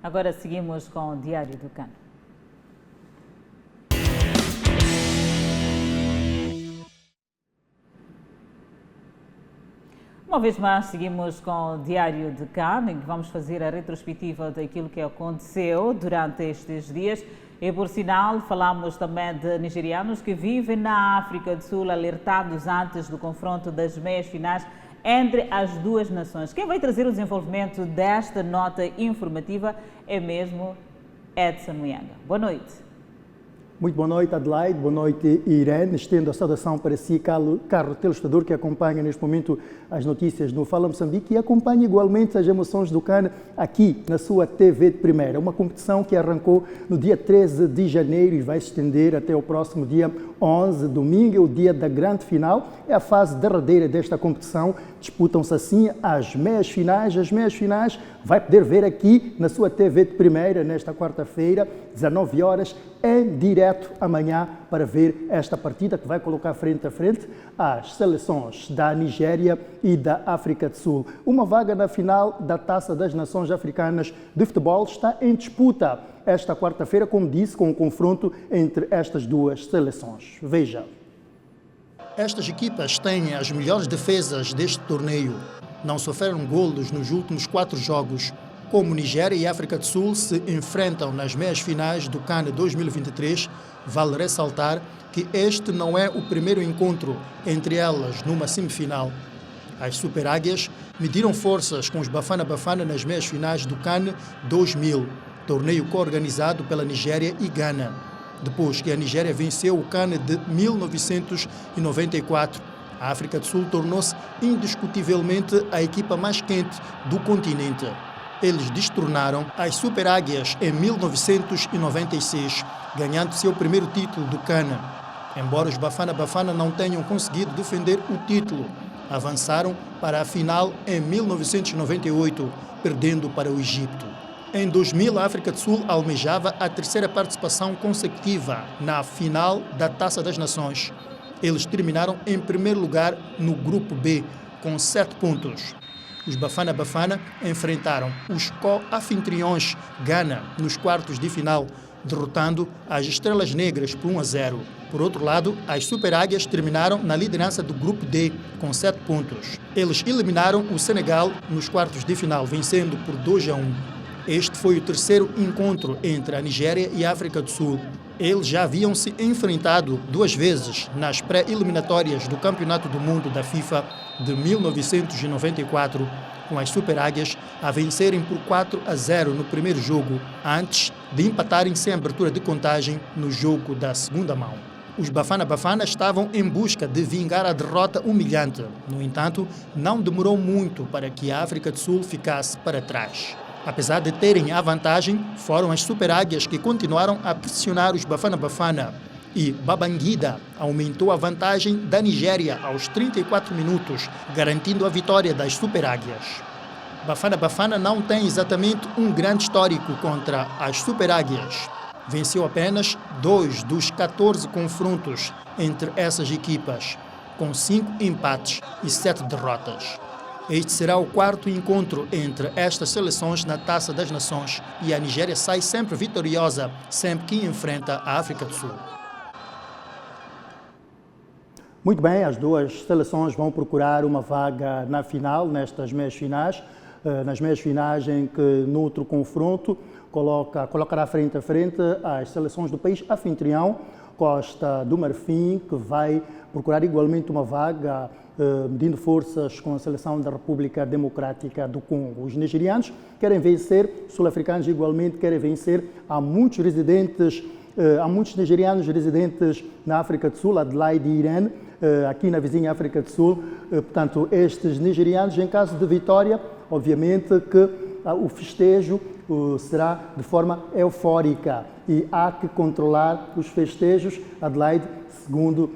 Agora seguimos com o Diário do CAN. Uma vez mais, seguimos com o Diário de CAN, em que vamos fazer a retrospectiva daquilo que aconteceu durante estes dias. E, por sinal, falamos também de nigerianos que vivem na África do Sul, alertados antes do confronto das meias finais entre as duas nações. Quem vai trazer o desenvolvimento desta nota informativa é mesmo Edson Muyanga. Boa noite. Muito boa noite, Adelaide. Boa noite, Irene. Estendo a saudação para si, caro telespectador que acompanha neste momento as notícias no Fala Moçambique e acompanha igualmente as emoções do CAN aqui na sua TV de primeira. Uma competição que arrancou no dia 13 de janeiro e vai se estender até o próximo dia 11, domingo, é o dia da grande final. É a fase derradeira desta competição. Disputam-se assim as meias finais. As meias finais vai poder ver aqui na sua TV de primeira, nesta quarta-feira, 19 horas, em direto amanhã, para ver esta partida que vai colocar frente a frente as seleções da Nigéria e da África do Sul. Uma vaga na final da Taça das Nações Africanas de Futebol está em disputa esta quarta-feira, como disse, com o confronto entre estas duas seleções. Veja. Estas equipas têm as melhores defesas deste torneio. Não sofreram golos nos últimos 4 jogos. Como Nigéria e África do Sul se enfrentam nas meias finais do CAN 2023, vale ressaltar que este não é o primeiro encontro entre elas numa semifinal. As Super Águias mediram forças com os Bafana Bafana nas meias finais do CAN 2000, torneio co-organizado pela Nigéria e Gana. Depois que a Nigéria venceu o CAN de 1994, a África do Sul tornou-se indiscutivelmente a equipa mais quente do continente. Eles destronaram as Super Águias em 1996, ganhando seu primeiro título do CAN. Embora os Bafana Bafana não tenham conseguido defender o título, avançaram para a final em 1998, perdendo para o Egito. Em 2000, a África do Sul almejava a terceira participação consecutiva na final da Taça das Nações. Eles terminaram em primeiro lugar no Grupo B, com 7 pontos. Os Bafana Bafana enfrentaram os co-anfitriões Gana nos quartos de final, derrotando as Estrelas Negras por 1-0. Por outro lado, as Super Águias terminaram na liderança do Grupo D, com 7 pontos. Eles eliminaram o Senegal nos quartos de final, vencendo por 2-1. Este foi o terceiro encontro entre a Nigéria e a África do Sul. Eles já haviam se enfrentado 2 vezes nas pré-eliminatórias do Campeonato do Mundo da FIFA de 1994, com as Super Águias a vencerem por 4-0 no primeiro jogo, antes de empatarem sem abertura de contagem no jogo da segunda mão. Os Bafana Bafana estavam em busca de vingar a derrota humilhante. No entanto, não demorou muito para que a África do Sul ficasse para trás. Apesar de terem a vantagem, foram as Super Águias que continuaram a pressionar os Bafana Bafana. E Babangida aumentou a vantagem da Nigéria aos 34 minutos, garantindo a vitória das Super Águias. Bafana Bafana não tem exatamente um grande histórico contra as Super Águias. Venceu apenas 2 dos 14 confrontos entre essas equipas, com 5 empates e 7 derrotas. Este será o 4º encontro entre estas seleções na Taça das Nações e a Nigéria sai sempre vitoriosa, sempre que enfrenta a África do Sul. Muito bem, as duas seleções vão procurar uma vaga na final, nestas meias finais. Nas meias finais em que, no outro confronto, colocará frente a frente as seleções do país anfitrião, Costa do Marfim, que vai procurar igualmente uma vaga, medindo forças com a seleção da República Democrática do Congo. Os nigerianos querem vencer, os sul-africanos igualmente querem vencer. Há muitos nigerianos residentes na África do Sul, Adelaide e Irene, aqui na vizinha África do Sul. Portanto, estes nigerianos, em caso de vitória, obviamente que o festejo será de forma eufórica e há que controlar os festejos, Adelaide, segundo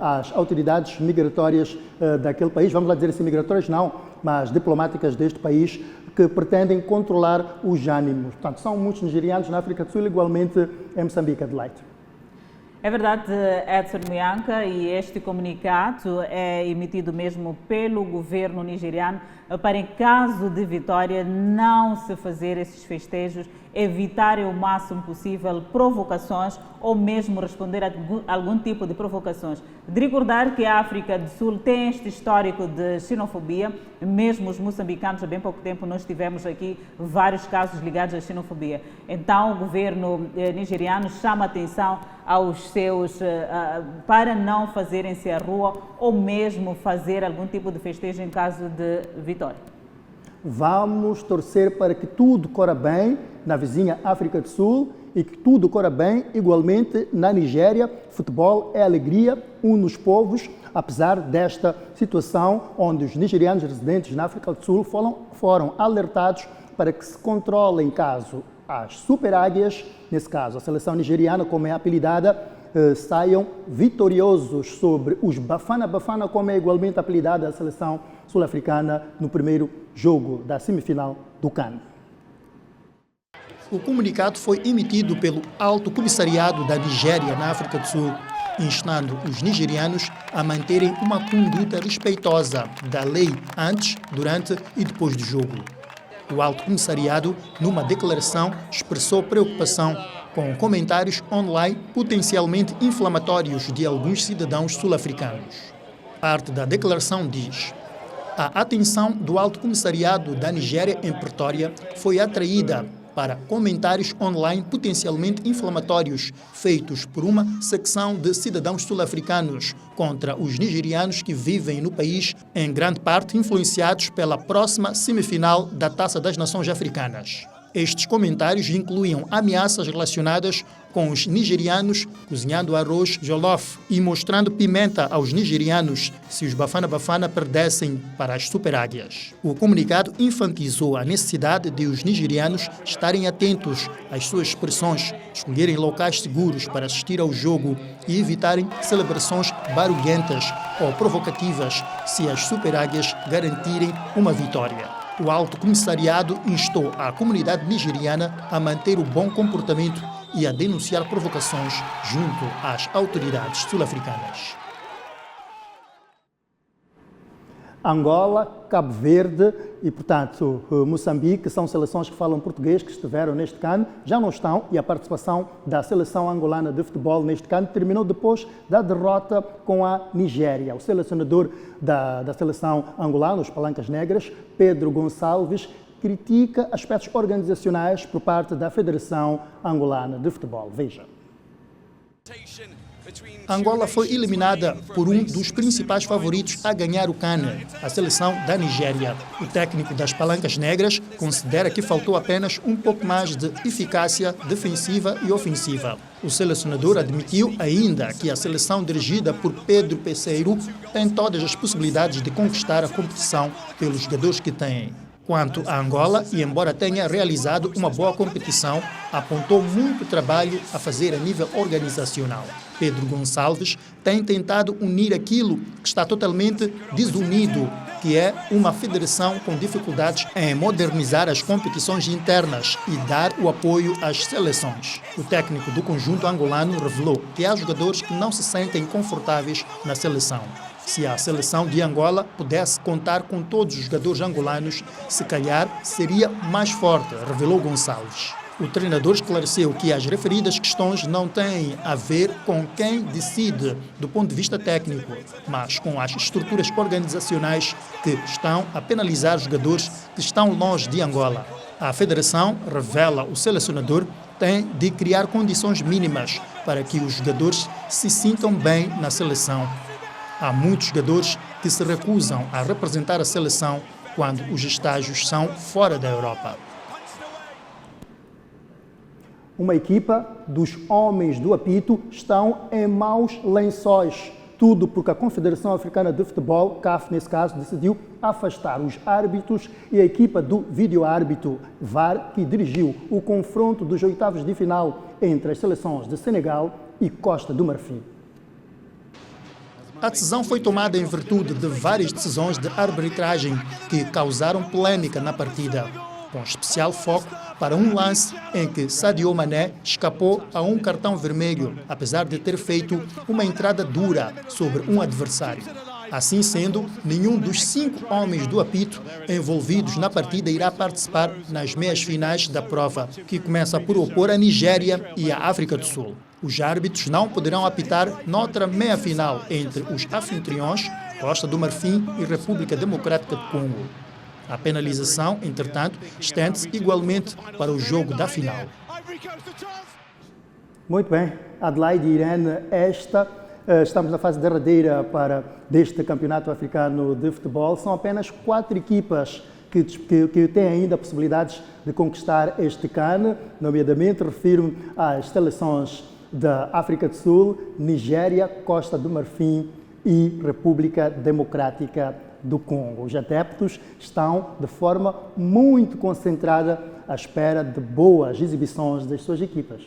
as autoridades migratórias daquele país, vamos lá dizer assim, migratórias não, mas diplomáticas deste país, que pretendem controlar os ânimos. Portanto, são muitos nigerianos na África do Sul, igualmente em Moçambique, Adelaide. É verdade, Edson Muyanga, e este comunicado é emitido mesmo pelo governo nigeriano para, em caso de vitória, não se fazer esses festejos, evitarem o máximo possível provocações ou mesmo responder a algum tipo de provocações. De recordar que a África do Sul tem este histórico de xenofobia, mesmo os moçambicanos, há bem pouco tempo nós tivemos aqui vários casos ligados à xenofobia. Então o governo nigeriano chama a atenção aos seus para não fazerem-se à rua ou mesmo fazer algum tipo de festejo em caso de vitória. Vamos torcer para que tudo corra bem na vizinha África do Sul e que tudo corra bem igualmente na Nigéria. Futebol é alegria, une os povos, apesar desta situação onde os nigerianos residentes na África do Sul foram alertados para que se controlem caso as super águias, nesse caso a seleção nigeriana, como é apelidada, saiam vitoriosos sobre os Bafana Bafana, como é igualmente apelidada a seleção sul-africana no primeiro jogo da semifinal do CAN. O comunicado foi emitido pelo Alto Comissariado da Nigéria na África do Sul, instando os nigerianos a manterem uma conduta respeitosa da lei antes, durante e depois do jogo. O Alto Comissariado, numa declaração, expressou preocupação com comentários online potencialmente inflamatórios de alguns cidadãos sul-africanos. Parte da declaração diz: a atenção do Alto Comissariado da Nigéria em Pretória foi atraída para comentários online potencialmente inflamatórios feitos por uma secção de cidadãos sul-africanos contra os nigerianos que vivem no país, em grande parte influenciados pela próxima semifinal da Taça das Nações Africanas. Estes comentários incluíam ameaças relacionadas com os nigerianos cozinhando arroz jollof e mostrando pimenta aos nigerianos se os Bafana Bafana perdessem para as super águias. O comunicado enfatizou a necessidade de os nigerianos estarem atentos às suas expressões, escolherem locais seguros para assistir ao jogo e evitarem celebrações barulhentas ou provocativas se as super águias garantirem uma vitória. O Alto Comissariado instou a comunidade nigeriana a manter o bom comportamento e a denunciar provocações junto às autoridades sul-africanas. Angola, Cabo Verde e, portanto, Moçambique são seleções que falam português que estiveram neste CAN, já não estão, e a participação da seleção angolana de futebol neste CAN terminou depois da derrota com a Nigéria. O selecionador da seleção angolana, os Palancas Negras, Pedro Gonçalves, critica aspectos organizacionais por parte da Federação Angolana de Futebol. Veja. Angola foi eliminada por um dos principais favoritos a ganhar o CAN, a seleção da Nigéria. O técnico das Palancas Negras considera que faltou apenas um pouco mais de eficácia defensiva e ofensiva. O selecionador admitiu ainda que a seleção dirigida por Pedro Pesseiro tem todas as possibilidades de conquistar a competição pelos jogadores que tem. Quanto a Angola, e embora tenha realizado uma boa competição, apontou muito trabalho a fazer a nível organizacional. Pedro Gonçalves tem tentado unir aquilo que está totalmente desunido, que é uma federação com dificuldades em modernizar as competições internas e dar o apoio às seleções. O técnico do conjunto angolano revelou que há jogadores que não se sentem confortáveis na seleção. Se a seleção de Angola pudesse contar com todos os jogadores angolanos, se calhar seria mais forte, revelou Gonçalves. O treinador esclareceu que as referidas questões não têm a ver com quem decide do ponto de vista técnico, mas com as estruturas organizacionais que estão a penalizar jogadores que estão longe de Angola. A federação, revela o selecionador, tem de criar condições mínimas para que os jogadores se sintam bem na seleção. Há muitos jogadores que se recusam a representar a seleção quando os estágios são fora da Europa. Uma equipa dos homens do apito estão em maus lençóis. Tudo porque a Confederação Africana de Futebol, CAF nesse caso, decidiu afastar os árbitros e a equipa do vídeo-árbitro VAR, que dirigiu o confronto dos oitavos de final entre as seleções de Senegal e Costa do Marfim. A decisão foi tomada em virtude de várias decisões de arbitragem que causaram polêmica na partida, com especial foco para um lance em que Sadio Mané escapou a um cartão vermelho, apesar de ter feito uma entrada dura sobre um adversário. Assim sendo, nenhum dos 5 homens do apito envolvidos na partida irá participar nas meias finais da prova, que começa por opor a Nigéria e a África do Sul. Os árbitros não poderão apitar noutra meia final entre os anfitriões, Costa do Marfim e República Democrática do Congo. A penalização, entretanto, estende-se igualmente para o jogo da final. Muito bem, Adelaide e Irene, estamos na fase derradeira deste campeonato africano de futebol. São apenas 4 equipas que têm ainda possibilidades de conquistar este CAN, nomeadamente refiro às seleções da África do Sul, Nigéria, Costa do Marfim e República Democrática do Congo. Os adeptos estão de forma muito concentrada à espera de boas exibições das suas equipas.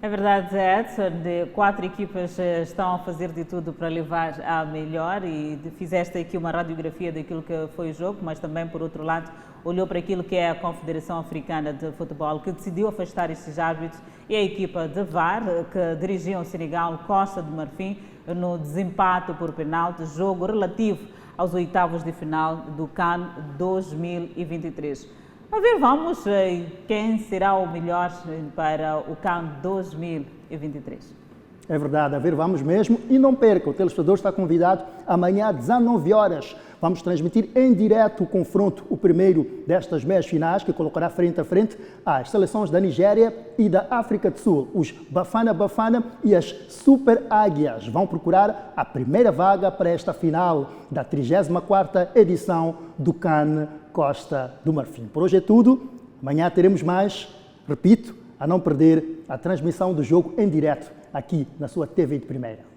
É verdade, Edson, 4 equipas estão a fazer de tudo para levar a melhor e fizeste aqui uma radiografia daquilo que foi o jogo, mas também, por outro lado, olhou para aquilo que é a Confederação Africana de Futebol, que decidiu afastar estes árbitros, e a equipa de VAR, que dirigiam o Senegal, Costa do Marfim, no desempate por penalti, jogo relativo aos oitavos de final do CAN 2023. A ver, vamos, quem será o melhor para o CAN 2023. É verdade, a ver, vamos mesmo. E não perca, o telespectador está convidado amanhã às 19 horas. Vamos transmitir em direto o confronto, o primeiro destas meias finais, que colocará frente a frente as seleções da Nigéria e da África do Sul. Os Bafana Bafana e as Super Águias vão procurar a primeira vaga para esta final da 34ª edição do CAN Costa do Marfim. Por hoje é tudo. Amanhã teremos mais, repito, a não perder a transmissão do jogo em direto aqui na sua TV de primeira.